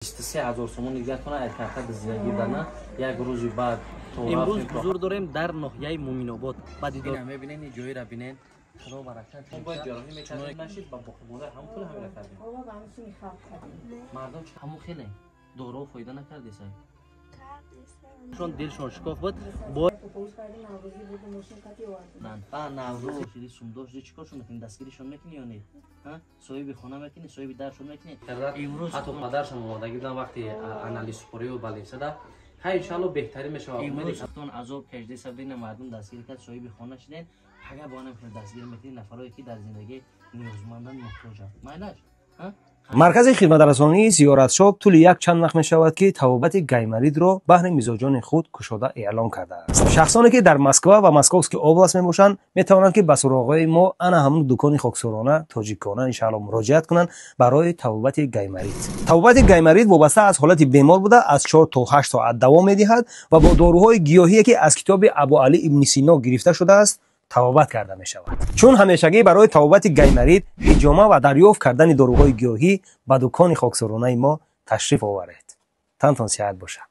23,000 сомон нигоҳ кунад ай карта зиндагӣ дана як рӯзи баъд имрӯз ҳузур дорем дар ноҳияи Муъминобод. бадидор мебинен ин ҷойра бинен худо баракат мо бояд ҷароҳӣ мекардем нашид ба боқимодар ҳамон пул ҳамира кардем мардум ҳамон хеле дору фоида накардесай шон дилшон шикоф буд наврӯз сумдошди чӣ коршон мекунӣ дастгиришон мекунӣ ё не соҳиби хона мекунӣ соҳиби даршон мекунӣ имрӯз ҳатто мадаршам омодагӣ будам вақти анализ супорию балинсада ҳай иншалло беҳтарин мешавад имрӯз ҳатон азоб кашида бина мардум дастгир кард соҳиби хона шиден ҳага бонам дастгир мекунӣ нафарое ки дар зиндагӣ ниёзмандан муҳтоҷа майлаш маркази хидматрасонии зиёратшоб тӯли як чанд вақт мешавад ки табобати гаймаридро баҳри мизоҷони худ кушода эълон кардааст. Шахсоне ки дар Москва ва Московский област мебошанд метавонанд ки ба суроғҳои мо ана ҳамун дукони хоксорона тоҷикона иншаалло муроҷиат кунанд барои табобати гаймарид. Табобати гаймарид вобаста аз ҳолати бемор буда аз 4 то 8 соат давом медиҳад ва бо доруҳои гиёҳие ки аз китоби Абу Али ибн Сино гирифта шудааст табобат карда мешавад. Чун ҳамешагӣ барои табобати гаймарид ҳиҷома ва дарёфт кардани доруҳои гиёҳӣ ба дукони хоксоронаи мо ташриф оваред. Тантон сиҳат бошад.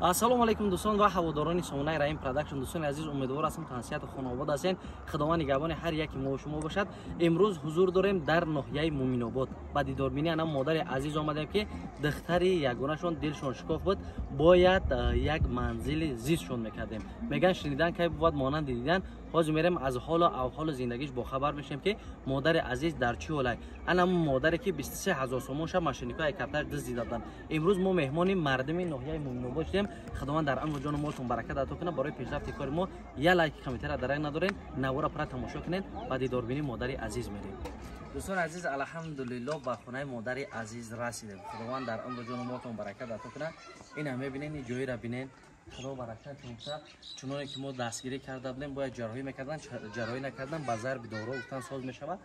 ассалому алайкум дӯстон ва ҳаводорони сонаи Раим продакшн. дӯстони азиз, умедвор ҳастам таҳсияту хонобод ҳастен. худованд нигоҳбони ҳар яки мо шумо бошад. имрӯз ҳузур дорем дар ноҳияи Муъминобод. ба дидорбинии ана модари азиз омадем ки духтари ягонашон дилшон шикоф буд, бояд як манзили зистшон мекардем. меган шунидан кай бувад монанди дидан. ҳозир мерем аз ҳолу авҳолу зиндагиш бохабар мешем ки модари азиз дар чӣ ҳолай. ана модаре ки 23,000 сомон ша машиникои капташ дизида буданд. имрӯз мо меҳмони мардуми ноҳияи Муъминобод шудем. худованд дар амру ҷону мотон баракат ато кунад. барои пешрафти кори мо я лайки комментара дарак надорен, навора пара тамошо кунен. ба дидорбини модари азиз мерем. дӯстони азиз, алҳамдулилло ба хонаи модари азиз расидем. худованд дар амру ҷону мотон баракат ато кунад. ина мебинен ин ҷойра бинен худо баракат меса чуноне ки мо дастгирӣ карда будем бояд ҷароҳӣ мекардан ҷароҳӣ накардан ба зарби доро гуфтан соз мешавад.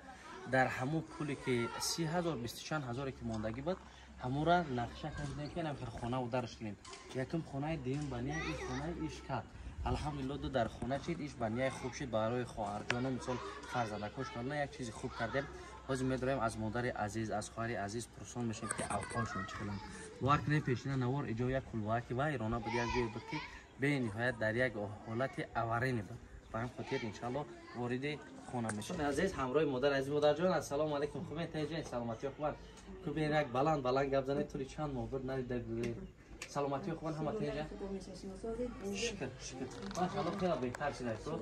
дар ҳамун пуле ки 30,000 24,000 ки мондагӣ буд ҳамура нақша кардем ки нам хонаву дарш кунем. якум хонаи дуюм бания иш хонаи иш кар алҳамдулилло ду дар хона чид иш бания хуб шид барои хоҳарҷону мисол фарзандакош кардна як чизи хуб кардем. ҳозир медорем аз модари азиз аз хоҳари азиз пурсон мешем ки авҳолшон чӣ хеланд бовар кунем пешина навор иҷо як кулваки ва ирона буд як ҷое буд ки бениҳоят дар як ҳолати аварини буд. ба ҳам хотир иншалло вориди хона мешавем. азиз ҳамроҳи модар азиз модарҷон, ассалому алайкум. хубен таҷон саломатиё хубан кубен як баланд гап занед тури чанд моҳ буд надида гузаред саломатиё хубан ҳама таҷон шукр машалло хела беҳтар шидаед то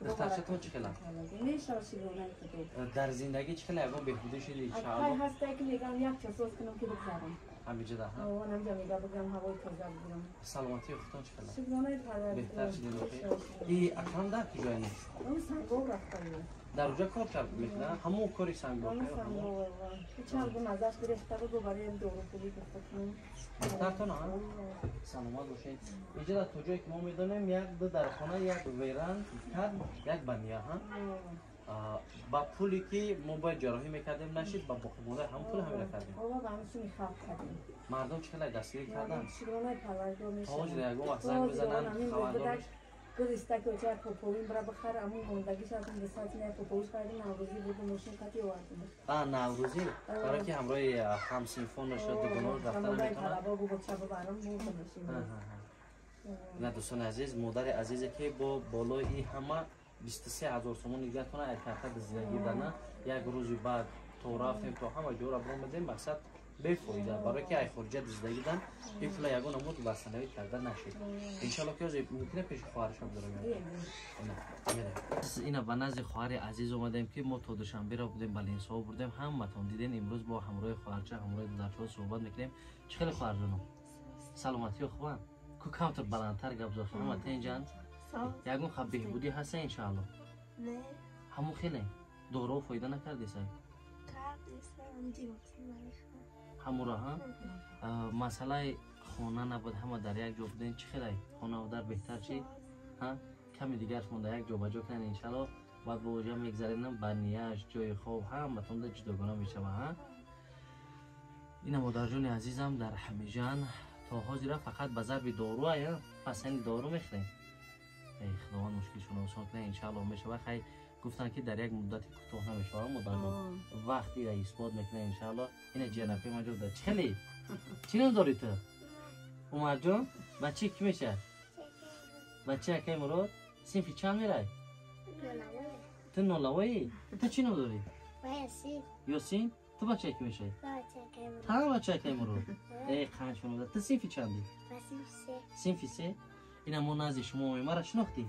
духтарчатон чӣ хела дар зиндагӣ чӣ хела ягон беҳбудӣ шуди иншаалло ҳамиҷада саломатиё худтон чӣ хела беҳтар шидем и акрам дар куҷоя нест дар уҷа кор кард мекунад ҳамон кори сангбош беҳтартон саломат бошед. иҷода то ҷое ки мо медонем як ду дар хона як веран кард як бания ба пуле ки мо бояд ҷароҳӣ мекардем нашид ба боқимодар ҳамон пул ҳамира кардем мардум чӣ хела дастгирӣ карданд ҳозир ягон вақт занг бизананд хабардор наврӯзӣ барои ки ҳамроҳи ҳамсинфонош дугонош рафтан метавонад. дӯстони азиз, модари азизе ки бо болои и ҳама 23,000 сомон нигоҳ кунад ай карта зиндагӣ дана як рӯзи баъд то рафтем то ҳама ҷоро бромадем мақсад бефоида барои ки ай хориҷа диздагӣ дан ин пула ягон амуд басанавӣ карда нашед иншалло ки ҳозир мумкина пеши хоҳарашон дорем ина ба назди хоҳари азиз омадем ки мо то душанберо будем ба ленсоҳо бурдем ҳаматон дидем имрӯз бо ҳамроҳи хоҳарча ҳамроҳи додарчаҳо суҳбат мекунем. чӣ хеле хоҳарҷоном саломатиё хубан ку камтар баландтар гап зош ҳама тенҷанд ягон хаб беҳбудӣ ҳаста иншаалло ҳамон хеле доро фоида накардесай ҳамура масъалаи хона набуд ҳама дар як ҷо будем чӣ хелай хонаводар беҳтар чи ками дигарш монда як ҷо ба ҷо канен иншаалло баъд бо оҷа мегзаренам ба нияш ҷои хоб ҳаматонда ҷудогона мешавад. ина модарҷони азизам дар ҳамижан то ҳозира фақат ба зарби доруая пасани дору мехӯрем. худованд мушкилшон осон кунад иншаалло мешавад. хай گفتن که در یک مدت کوتاه نمیشه مدام وقتی را اثبات میکنه ان شاء الله این جنابه ماجو در چلی چی نداری تو عمر جان بچه کی میشه بچه کی مراد صنف چند میره تو نولوی تو چی نداری یاسین تو بچه کی میشه تا بچه کی مراد ای خانش مراد تو صنف چندی صنف سه اینا ما نازی شما مرا شناختی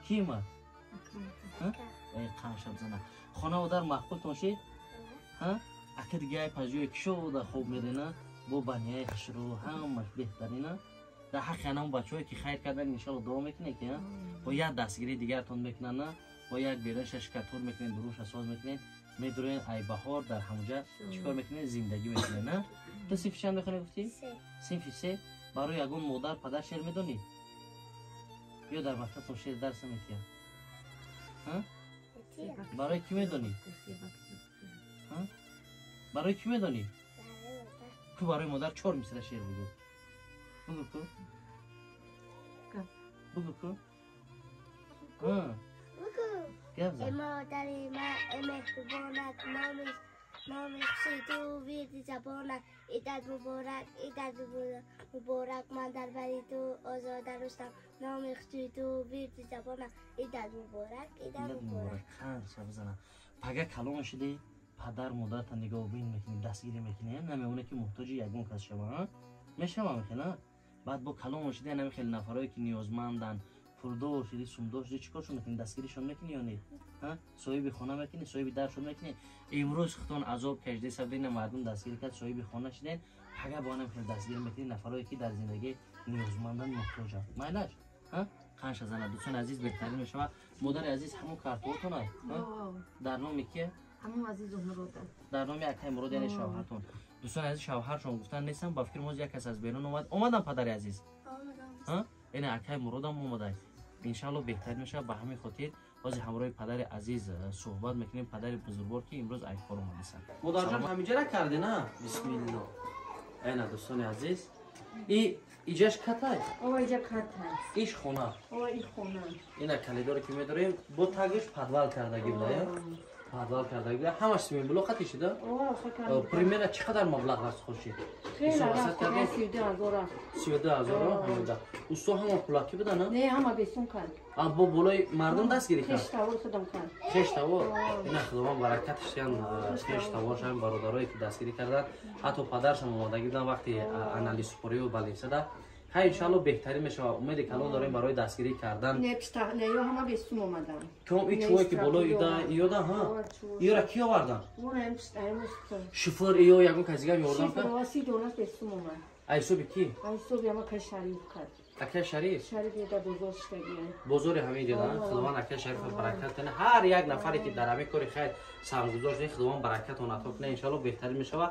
کی ما ای خانش بزنه خانه و در محفوظ تونشی ها اگه دیگه پژوی کشو در خوب میدنه بو بنیای حشرو همش بهترینه در حق همون بچه‌ای که خیر کردن ان شاء الله دعا میکنه که با یک دستگیری دیگرتون میکنن با یک بیرنش شکرتور میکنین دروش اساس میکنین میدونین ای بهار در همونجا چیکار میکنین زندگی میکنین نه تو صنف چند بخونی گفتی صنف سه برای یگون مادر پدر شعر میدونی یا در مکتب شعر درس میتیا ها برای کی میدونی ها برای کی میدونی تو برای مادر 4 مثل شعر بگو بگو کو بگو کو ها گپ زن مادری من مهربانت نامش تو ویدی زبانت ایداد مبارک من در بری تو آزاده رستم نامش تو ویدی زبانت ایداد مبارک خان شب زنم پگه کلام شدی پدر مادر تا نگاه بین میکنی دستگیری میکنی نمیونه که محتاج یگون کس شما میشه میکنه بعد با کلام شدی نمی خیلی نفرایی که نیازمندن پردار شدی سومدار شدی چیکارشون میکنی دستگیریشون میکنی یا نه ها صاحب خانه میکنی صاحب درشون میکنی امروز خودتون عذاب کشیده سبدین مردم دستگیری کرد صاحب خانه شدین پگه با نمی خیلی دستگیری میکنی نفرایی که در زندگی نیازمندن محتاجن مایلاش ها خانش زنه دوستان عزیز بهترین میشه مادر عزیز همون کارتوتونه در نام کیه همون عزیز مراد در نام اکای مراد یعنی شوهرتون دوستان عزیز شوهرشون گفتن نیستم با فکر موز یک کس از بیرون اومدم پدر عزیز ها این اکای مرادم اومده ان شاء الله بهتر میشه به همین خاطر باز همراه پدر عزیز صحبت میکنیم پدر بزرگوار که امروز ای کارو میسن مادر جان همینجا را کردی نه بسم الله اینا دوستان عزیز ایجاش کتای او اینجا کتای ایش خونه او این خونه اینا کلیداری که میداریم با تگش پدوال کردگی بوده پدوال کردگی بوده همش سیمین بلو خطی شده پریمیرا چقدر مبلغ راست خوشید خیلی راست 32,000 32,000 همونده اوستو همون پولاکی بوده نه همه بیسون کرد با بالای مردم دستگیری کرد خشتاور خودم کرد خشتاور اینا خداوند برکتش یان خشتاورش هم برادرایی که دستگیری کردن حتی پدرش هم اومدگی بودن وقتی انالیز سپوری و بالینسه های ان شاء الله بهترین میشه امید کلان داریم برای دستگیری کردن نه یا همه بیسون اومدن تو این چوی که بالا ایدا ها ایرا کی آوردن اون امست شوفر ایو یگون کزیگا میوردن شوفر واسی دونات بیسون اومد ایسو کی ایسو بیا ما که شریف کرد اکه شریف در بزرگ شدگی بزرگ همین دیدن خداوند اکه شریف برکت کنه هر یک نفری که در همین کاری خیر سرگذار شده خداوند برکت اون عطا کنه ان شاء الله بهترین میشه و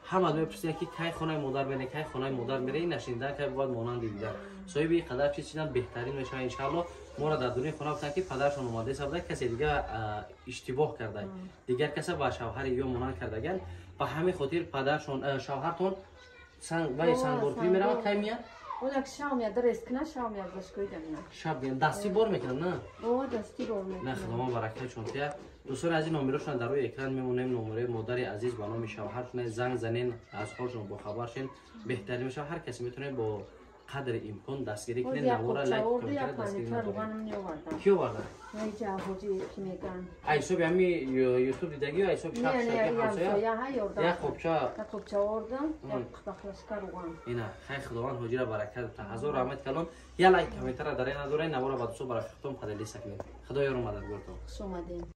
همه میپرسن که کی خونه مادر بینه کی خونه مادر میره این نشینده که باید مانند دیدن صاحب قدر چیز چیدن بهترین میشه ان شاء الله ما را در دنیای خونه گفتن که پدرشون اومده سبده کسی دیگه اشتباه کرده دیگر کسی با شوهر یا مانند کردگن و همین خاطر پدرشون شوهرتون سنگورپی میره کی میاد اونک شام یا درست کنه شام یا بشکوی دمیه شب بیان دستی بار میکنن نه او دستی بار میکنن نه خداوند برکتشون تیا دوستان عزیز نمرهشون در روی اکران میمونیم نمره مادر عزیز با نام شوهرشون زنگ زنین از خودشون با خبر شین بهترین میشه هر کسی میتونه با قدر امکان دستگیری کنه نوارا لایک کامنت دستگیری کنه کیو وارد نه جوابی کی میگن ایسو به می یوتیوب دیدگی و ایسو شب یا خوبچه آوردم بخلشکر روان اینا خیر خداوند حجره برکت تا هزار رحمت کلام یا لایک کامنت را در این نداره نوارا بعد صبح برای خودتون پدلی سکنید خدا یارو مدد گرتون شما